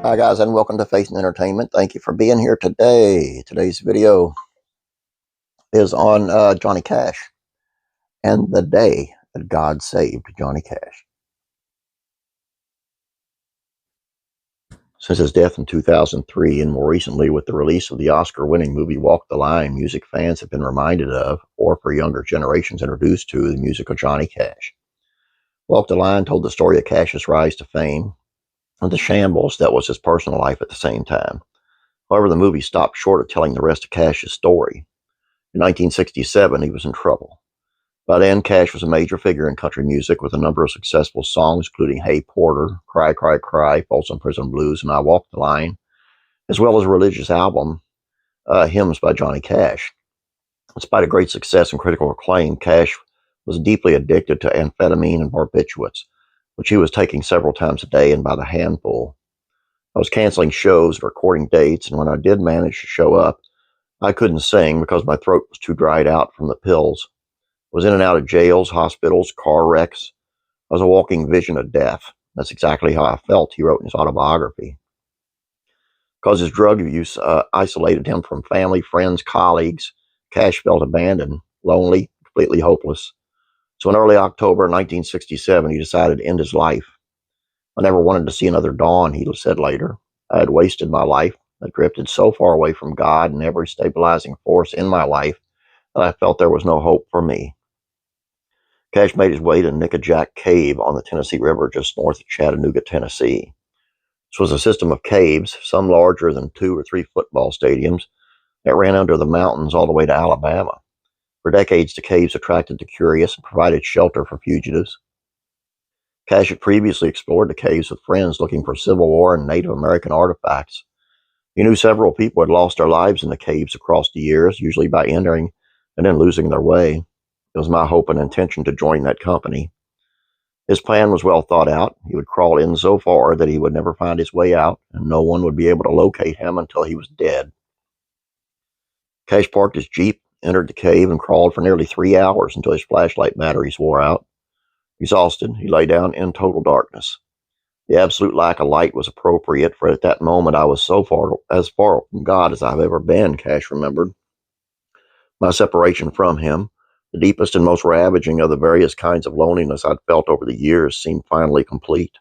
Hi guys, and welcome to Faith and Entertainment. Thank you for being here today. Today's video is on Johnny Cash and the day that God saved Johnny Cash. Since his death in 2003, and more recently with the release of the Oscar-winning movie Walk the Line, music fans have been reminded of, or for younger generations introduced to, the music of Johnny Cash. Walk the Line told the story of Cash's rise to fame and the shambles that was his personal life at the same time. However, the movie stopped short of telling the rest of Cash's story. In 1967, he was in trouble. By then, Cash was a major figure in country music with a number of successful songs, including Hey Porter, Cry, Cry, Cry, Folsom Prison Blues, and I Walk the Line, as well as a religious album, Hymns by Johnny Cash. Despite a great success and critical acclaim, Cash was deeply addicted to amphetamine and barbiturates, which he was taking several times a day and by the handful. I was canceling shows and recording dates, and when I did manage to show up, I couldn't sing because my throat was too dried out from the pills. I was in and out of jails, hospitals, car wrecks. I was a walking vision of death. That's exactly how I felt, he wrote in his autobiography. Because his drug use isolated him from family, friends, colleagues, Cash felt abandoned, lonely, completely hopeless. So in early October 1967, he decided to end his life. I never wanted to see another dawn, he said later. I had wasted my life. I drifted so far away from God and every stabilizing force in my life that I felt there was no hope for me. Cash made his way to Nickajack Cave on the Tennessee River just north of Chattanooga, Tennessee. This was a system of caves, some larger than 2 or 3 football stadiums, that ran under the mountains all the way to Alabama. For decades, the caves attracted the curious and provided shelter for fugitives. Cash had previously explored the caves with friends looking for Civil War and Native American artifacts. He knew several people had lost their lives in the caves across the years, usually by entering and then losing their way. It was my hope and intention to join that company. His plan was well thought out. He would crawl in so far that he would never find his way out, and no one would be able to locate him until he was dead. Cash parked his Jeep, entered the cave, and crawled for nearly 3 hours until his flashlight batteries wore out. Exhausted, he lay down in total darkness. The absolute lack of light was appropriate, for at that moment I was as far from God as I've ever been, Cash remembered. My separation from him, the deepest and most ravaging of the various kinds of loneliness I'd felt over the years, seemed finally complete.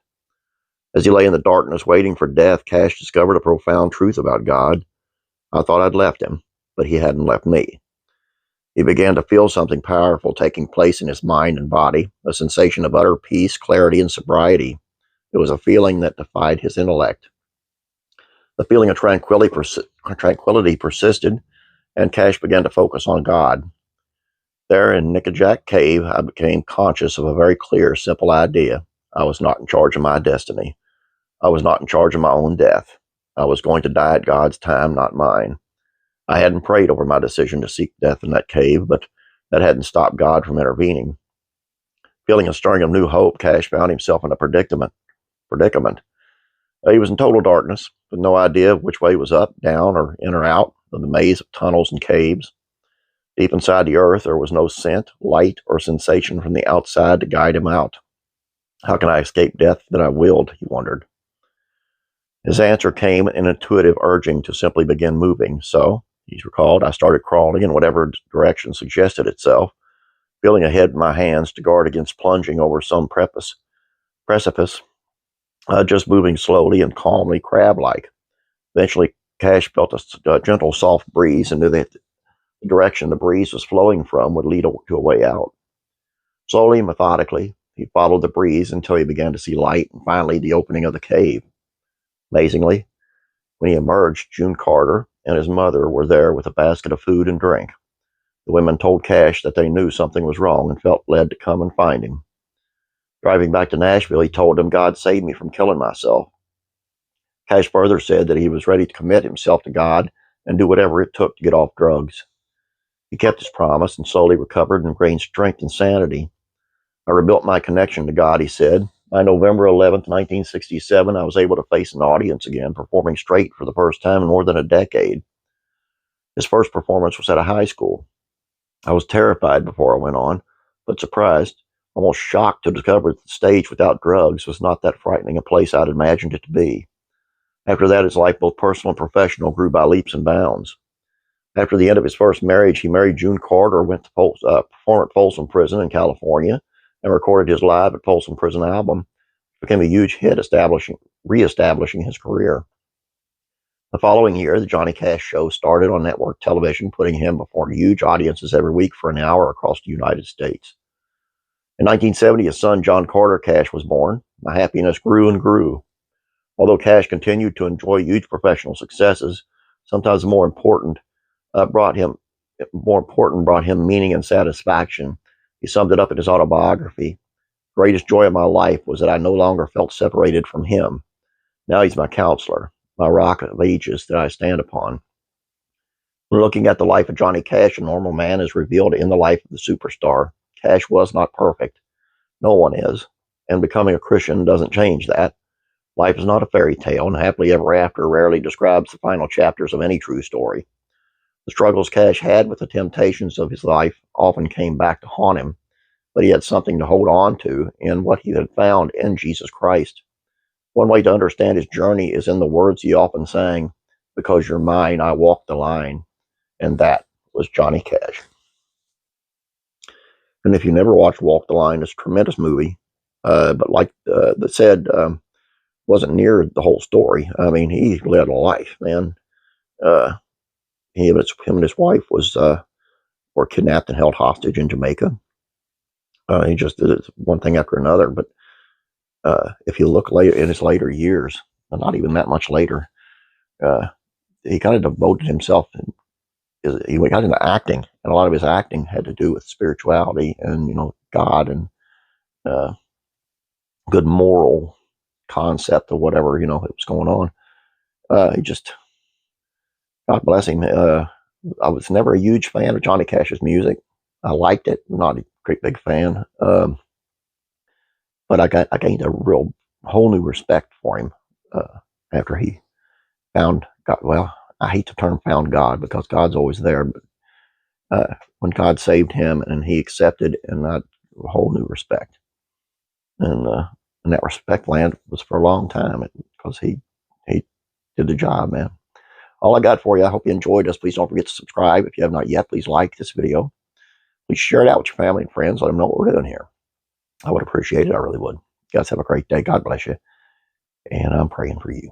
As he lay in the darkness waiting for death, Cash discovered a profound truth about God. I thought I'd left him, but he hadn't left me. He began to feel something powerful taking place in his mind and body, a sensation of utter peace, clarity, and sobriety. It was a feeling that defied his intellect. The feeling of tranquility persisted, and Cash began to focus on God. There in Nickajack Cave, I became conscious of a very clear, simple idea. I was not in charge of my destiny. I was not in charge of my own death. I was going to die at God's time, not mine. I hadn't prayed over my decision to seek death in that cave, but that hadn't stopped God from intervening. Feeling a stirring of new hope, Cash found himself in a predicament. He was in total darkness, with no idea of which way was up, down, or in or out of the maze of tunnels and caves. Deep inside the earth, there was no scent, light, or sensation from the outside to guide him out. How can I escape death that I willed, he wondered. His answer came an intuitive urging to simply begin moving. So, he recalled, I started crawling in whatever direction suggested itself, feeling ahead in my hands to guard against plunging over some precipice, just moving slowly and calmly, crab-like. Eventually, Cash felt a gentle, soft breeze and knew that the direction the breeze was flowing from would lead to a way out. Slowly, methodically, he followed the breeze until he began to see light and finally the opening of the cave. Amazingly, when he emerged, June Carter and his mother were there with a basket of food and drink. The women told Cash that they knew something was wrong and felt led to come and find him. Driving back to Nashville, he told them, God saved me from killing myself. Cash further said that he was ready to commit himself to God and do whatever it took to get off drugs. He kept his promise and slowly recovered and gained strength and sanity. I rebuilt my connection to God, he said. By November 11th, 1967, I was able to face an audience again, performing straight for the first time in more than a decade. His first performance was at a high school. I was terrified before I went on, but surprised, almost shocked to discover that the stage without drugs was not that frightening a place I'd imagined it to be. After that, his life, both personal and professional, grew by leaps and bounds. After the end of his first marriage, he married June Carter, went to perform at Folsom Prison in California, and recorded his Live at Folsom Prison album. It became a huge hit, reestablishing his career. The following year, the Johnny Cash Show started on network television, putting him before huge audiences every week for an hour across the United States. In 1970, his son, John Carter Cash, was born. The happiness grew and grew. Although Cash continued to enjoy huge professional successes, sometimes more important brought him meaning and satisfaction. He summed it up in his autobiography. Greatest joy of my life was that I no longer felt separated from him. Now he's my counselor, my rock of ages that I stand upon. When looking at the life of Johnny Cash, a normal man is revealed in the life of the superstar. Cash was not perfect. No one is. And becoming a Christian doesn't change that. Life is not a fairy tale, and happily ever after rarely describes the final chapters of any true story. The struggles Cash had with the temptations of his life often came back to haunt him, but he had something to hold on to in what he had found in Jesus Christ. One way to understand his journey is in the words he often sang, "Because you're mine, I walk the line." And that was Johnny Cash. And if you never watched Walk the Line, it's a tremendous movie. But like that said, wasn't near the whole story. I mean, he led a life, man. Him and his wife were kidnapped and held hostage in Jamaica. He just did one thing after another. But if you look later in his later years, not even that much later, he kind of devoted himself. He got into acting, and a lot of his acting had to do with spirituality and God and good moral concept of whatever it was going on. He just, God bless him. I was never a huge fan of Johnny Cash's music. I liked it, not a great big fan. But I gained a whole new respect for him after he found God. Well, I hate the term "found God" because God's always there. But when God saved him and he accepted, and that a whole new respect, and that respect land was for a long time because he did the job, man. All I got for you. I hope you enjoyed this. Please don't forget to subscribe if you have not yet. Please like this video. Please share it out with your family and friends. Let them know what we're doing here. I would appreciate it. I really would. You guys have a great day. God bless you. And I'm praying for you.